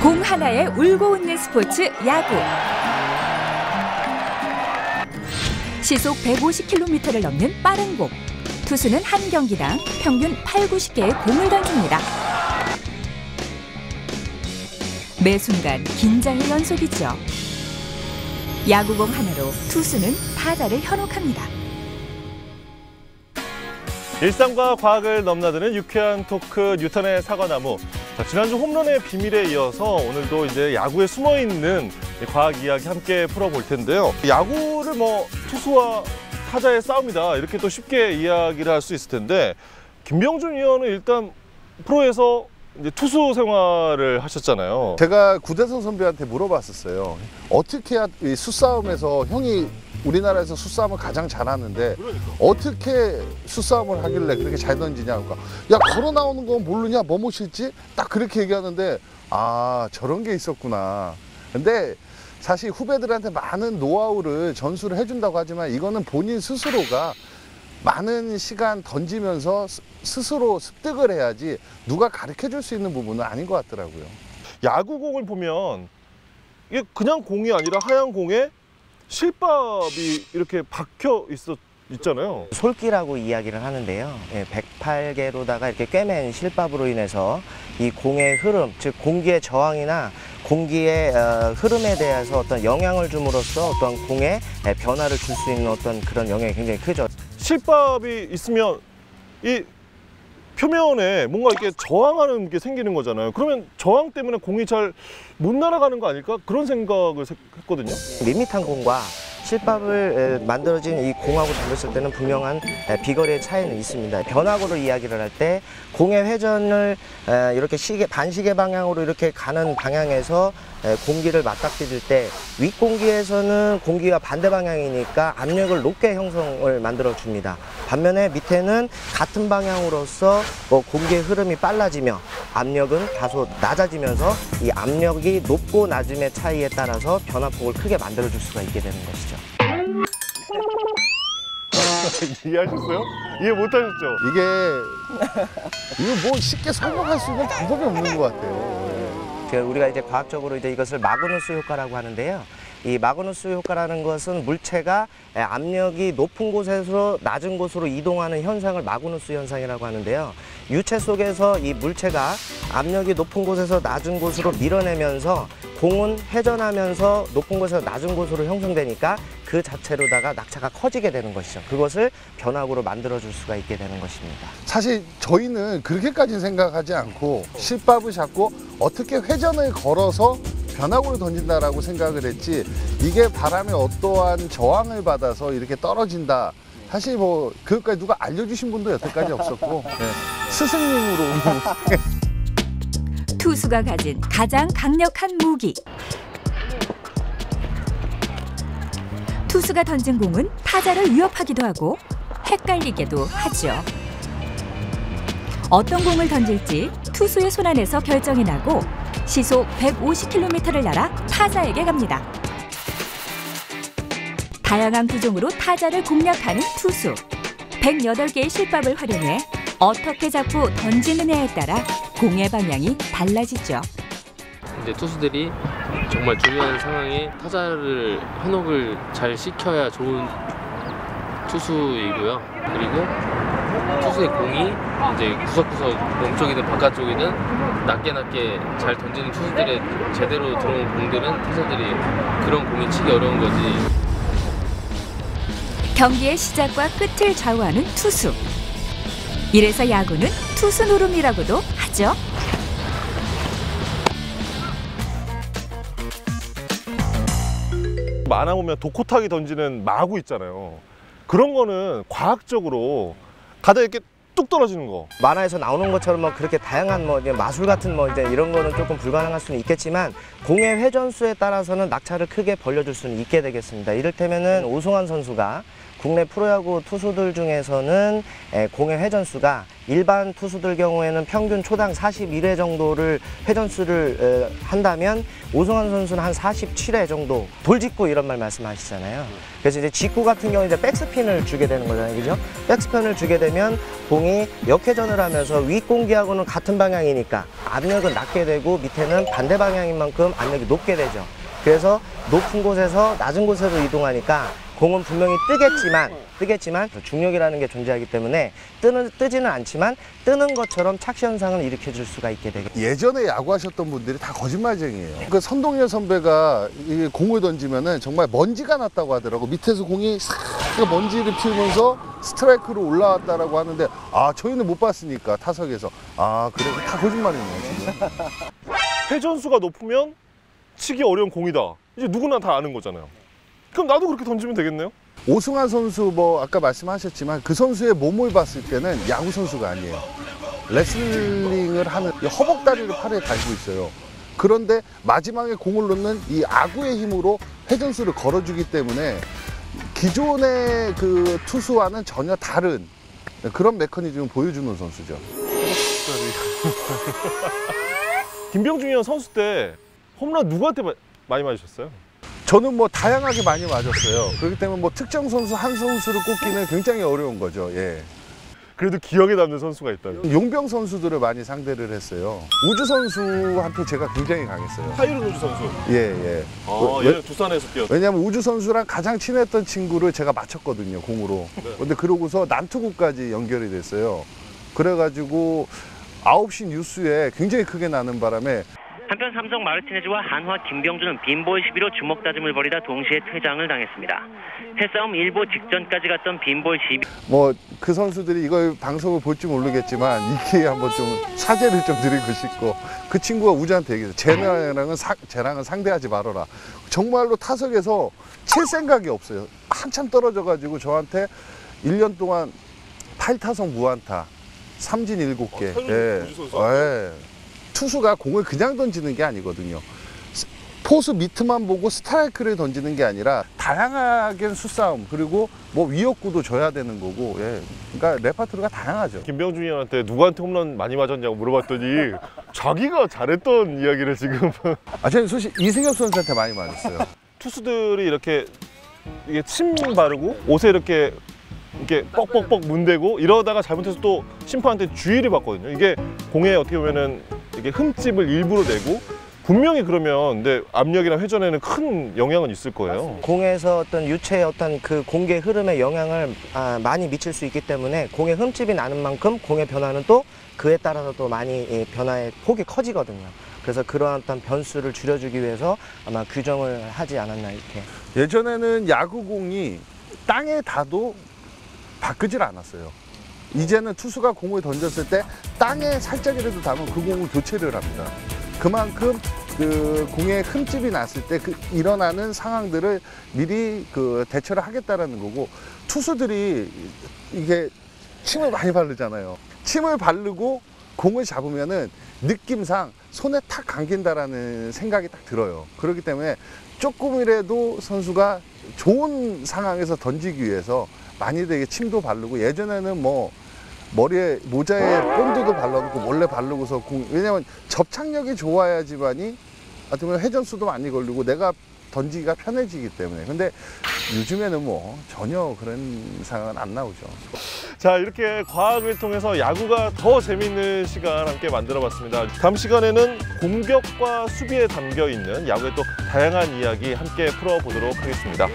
공 하나에 울고 웃는 스포츠 야구. 시속 150km를 넘는 빠른 공. 투수는 한 경기당 평균 80-90개의 공을 던집니다. 매 순간 긴장의 연속이죠. 야구공 하나로 투수는 타자를 현혹합니다. 일상과 과학을 넘나드는 유쾌한 토크 뉴턴의 사과나무. 자, 지난주 홈런의 비밀에 이어서 오늘도 이제 야구에 숨어있는 과학 이야기 함께 풀어볼 텐데요. 야구를 투수와 타자의 싸움이다 이렇게 또 쉽게 이야기를 할 수 있을 텐데, 김병준 위원은 일단 프로에서 이제 투수 생활을 하셨잖아요. 제가 구대성 선배한테 물어봤었어요. 어떻게 해야 이 수싸움에서, 형이 우리나라에서 수싸움을 가장 잘하는데 어떻게 수싸움을 하길래 그렇게 잘 던지냐고. 야, 걸어 나오는 건 모르냐? 뭐 실지? 딱 그렇게 얘기하는데, 아, 저런 게 있었구나. 근데 사실 후배들한테 많은 노하우를 전수를 해준다고 하지만 이거는 본인 스스로가 많은 시간 던지면서 스스로 습득을 해야지 누가 가르쳐줄 수 있는 부분은 아닌 것 같더라고요. 야구공을 보면 이게 그냥 공이 아니라 하얀 공에 실밥이 이렇게 박혀 있잖아요. 솔기라고 이야기를 하는데요. 108개로다가 이렇게 꿰맨 실밥으로 인해서 이 공의 흐름, 즉 공기의 저항이나 공기의 흐름에 대해서 어떤 영향을 줌으로써 어떤 공에 변화를 줄 수 있는 어떤 그런 영향이 굉장히 크죠. 실밥이 있으면 이 표면에 뭔가 이렇게 저항하는 게 생기는 거잖아요. 그러면 저항 때문에 공이 잘 못 날아가는 거 아닐까? 그런 생각을 했거든요. 밋밋한 공과 실밥을 만들어진 이 공하고 달렸을 때는 분명한 비거리의 차이는 있습니다. 변화구로 이야기를 할 때 공의 회전을 이렇게 반시계 방향으로 이렇게 가는 방향에서 공기를 맞닥뜨릴 때 윗공기에서는 공기와 반대 방향이니까 압력을 높게 형성을 만들어 줍니다. 반면에 밑에는 같은 방향으로서 공기의 흐름이 빨라지며 압력은 다소 낮아지면서 이 압력이 높고 낮음의 차이에 따라서 변화폭을 크게 만들어 줄 수가 있게 되는 것이죠. 이해하셨어요? 이해 못하셨죠? 이거 뭐 쉽게 설명할 수 있는 방법이 없는 것 같아요. 우리가 이제 과학적으로 이것을 마그누스 효과라고 하는데요. 이 마그누스 효과라는 것은 물체가 압력이 높은 곳에서 낮은 곳으로 이동하는 현상을 마그누스 현상이라고 하는데요. 유체 속에서 이 물체가 압력이 높은 곳에서 낮은 곳으로 밀어내면서 공은 회전하면서 높은 곳에서 낮은 곳으로 형성되니까 그 자체로다가 낙차가 커지게 되는 것이죠. 그것을 변화구로 만들어줄 수가 있게 되는 것입니다. 사실 저희는 그렇게까지 생각하지 않고 실밥을 잡고 어떻게 회전을 걸어서 변화구를 던진다라고 생각을 했지, 이게 바람에 어떠한 저항을 받아서 이렇게 떨어진다. 사실 그것까지 누가 알려주신 분도 여태까지 없었고, 스승님으로. 투수가 가진 가장 강력한 무기. 투수가 던진 공은 타자를 위협하기도 하고 헷갈리게도 하죠. 어떤 공을 던질지 투수의 손안에서 결정이 나고 시속 150km를 날아 타자에게 갑니다. 다양한 구종으로 타자를 공략하는 투수. 108개의 실밥을 활용해 어떻게 잡고 던지느냐에 따라 공의 방향이 달라지죠. 이제 투수들이 정말 중요한 상황에 타자를 현혹을 잘 시켜야 좋은 투수이고요. 그리고 투수의 공이 이제 구석구석 몸쪽이든 바깥쪽이든 낮게 잘 던지는 투수들의 제대로 들어온 공들은 타자들이 그런 공이 치기 어려운 거지. 경기의 시작과 끝을 좌우하는 투수. 이래서 야구는 투수 노름이라고도 하죠. 만화 보면 독호타기 던지는 마구 있잖아요. 그런 거는 과학적으로 가다 이렇게 뚝 떨어지는 거. 만화에서 나오는 것처럼 그렇게 다양한 마술 같은 이제 이런 거는 조금 불가능할 수는 있겠지만 공의 회전수에 따라서는 낙차를 크게 벌려줄 수는 있게 되겠습니다. 이를테면은 오승환 선수가 국내 프로야구 투수들 중에서는 공회 회전수가 일반 투수들 경우에는 평균 초당 41회 정도를 회전수를 한다면 오승환 선수는 한 47회 정도, 돌직구 이런 말 말씀하시잖아요. 그래서 이제 직구 같은 경우는 이제 백스핀을 주게 되는 거잖아요, 그죠? 백스핀을 주게 되면 공이 역회전을 하면서 윗공기하고는 같은 방향이니까 압력은 낮게 되고 밑에는 반대 방향인 만큼 압력이 높게 되죠. 그래서 높은 곳에서 낮은 곳으로 이동하니까 공은 분명히 뜨겠지만 중력이라는 게 존재하기 때문에 뜨지는 않지만 뜨는 것처럼 착시 현상을 일으켜 줄 수가 있게 되겠죠. 예전에 야구하셨던 분들이 다 거짓말쟁이에요. 그 선동열 선배가 이 공을 던지면은 정말 먼지가 났다고 하더라고. 밑에서 공이 싹 먼지를 피우면서 스트라이크로 올라왔다라고 하는데, 아, 저희는 못 봤으니까 타석에서. 아, 그래, 다 거짓말이네요, 지금. 회전수가 높으면 치기 어려운 공이다. 이제 누구나 다 아는 거잖아요. 그럼 나도 그렇게 던지면 되겠네요? 오승환 선수 뭐 아까 말씀하셨지만 그 선수의 몸을 봤을 때는 야구 선수가 아니에요. 레슬링을 하는 허벅다리를 팔에 달고 있어요. 그런데 마지막에 공을 놓는 이 아구의 힘으로 회전수를 걸어주기 때문에 기존의 그 투수와는 전혀 다른 그런 메커니즘을 보여주는 선수죠. 김병준이 형 선수 때 홈런 누구한테 많이 맞으셨어요? 저는 뭐 다양하게 많이 맞았어요. 그렇기 때문에 뭐 특정 선수 한 선수를 꼽기는 굉장히 어려운 거죠. 예. 그래도 기억에 남는 선수가 있다면? 용병 선수들을 많이 상대를 했어요. 우주 선수한테 제가 굉장히 강했어요. 하이룬 우주 선수? 예. 아, 얘는 두산에서 뛰었어요. 왜냐면 우주 선수랑 가장 친했던 친구를 제가 맞췄거든요, 공으로. 네. 근데 그러고서 난투구까지 연결이 됐어요. 그래가지고 9시 뉴스에 굉장히 크게 나는 바람에 한편 삼성 마르티네즈와 한화 김병준은 빈볼 시비로 주먹 다짐을 벌이다 동시에 퇴장을 당했습니다. 패싸움 일보 직전까지 갔던 빈볼 시비. 뭐 그 선수들이 이걸 방송을 볼지 모르겠지만 이게 한번 좀 사죄를 좀 드리고 싶고, 그 친구가 우주한테 얘기했어요. 쟤랑은 상대하지 말아라. 정말로 타석에서 칠 생각이 없어요. 한참 떨어져가지고 저한테 1년 동안 8타석 무안타, 삼진 7개. 예. 투수가 공을 그냥 던지는 게 아니거든요. 포수 미트만 보고 스트라이크를 던지는 게 아니라 다양하게 수싸움, 그리고 뭐 위협구도 줘야 되는 거고, 예. 그러니까 레파토리가 다양하죠. 김병준이 형한테 누구한테 홈런 많이 맞았냐고 물어봤더니 자기가 잘했던 이야기를 지금. 저는 솔직히 이승엽 선수한테 많이 맞았어요. 투수들이 이렇게 이게 침 바르고 옷에 이렇게 뻑뻑뻑 문대고 이러다가 잘못해서 또 심판한테 주의를 받거든요. 이게 공에 어떻게 보면은 이게 흠집을 일부러 내고, 분명히 그러면 근데 압력이나 회전에는 큰 영향은 있을 거예요. 공에서 어떤 유체의 어떤 그 공기의 흐름에 영향을 많이 미칠 수 있기 때문에 공의 흠집이 나는 만큼 공의 변화는 또 그에 따라서 또 많이 변화의 폭이 커지거든요. 그래서 그러한 어떤 변수를 줄여주기 위해서 아마 규정을 하지 않았나 이렇게. 예전에는 야구공이 땅에 닿아도 바꾸질 않았어요. 이제는 투수가 공을 던졌을 때 땅에 살짝이라도 닿으면 그 공을 교체를 합니다. 그만큼 그 공에 흠집이 났을 때 그 일어나는 상황들을 미리 그 대처를 하겠다라는 거고, 투수들이 이게 침을 많이 바르잖아요. 침을 바르고 공을 잡으면은 느낌상 손에 탁 감긴다라는 생각이 딱 들어요. 그렇기 때문에 조금이라도 선수가 좋은 상황에서 던지기 위해서 많이들 침도 바르고, 예전에는 뭐 머리에 모자에 본드도 발라놓고 몰래 바르고서 왜냐면 접착력이 좋아야지만이 어떻게 회전수도 많이 걸리고 내가 던지기가 편해지기 때문에. 근데 요즘에는 뭐 전혀 그런 상황은 안 나오죠. 자, 이렇게 과학을 통해서 야구가 더 재미있는 시간 함께 만들어봤습니다. 다음 시간에는 공격과 수비에 담겨있는 야구의 또 다양한 이야기 함께 풀어보도록 하겠습니다.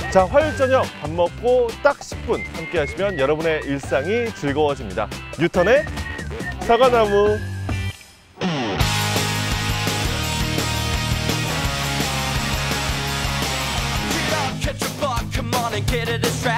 자, 화요일 저녁 밥 먹고 딱 10분 함께 하시면 여러분의 일상이 즐거워집니다. 뉴턴의 사과나무. Catch a bug, come on and get a distraction.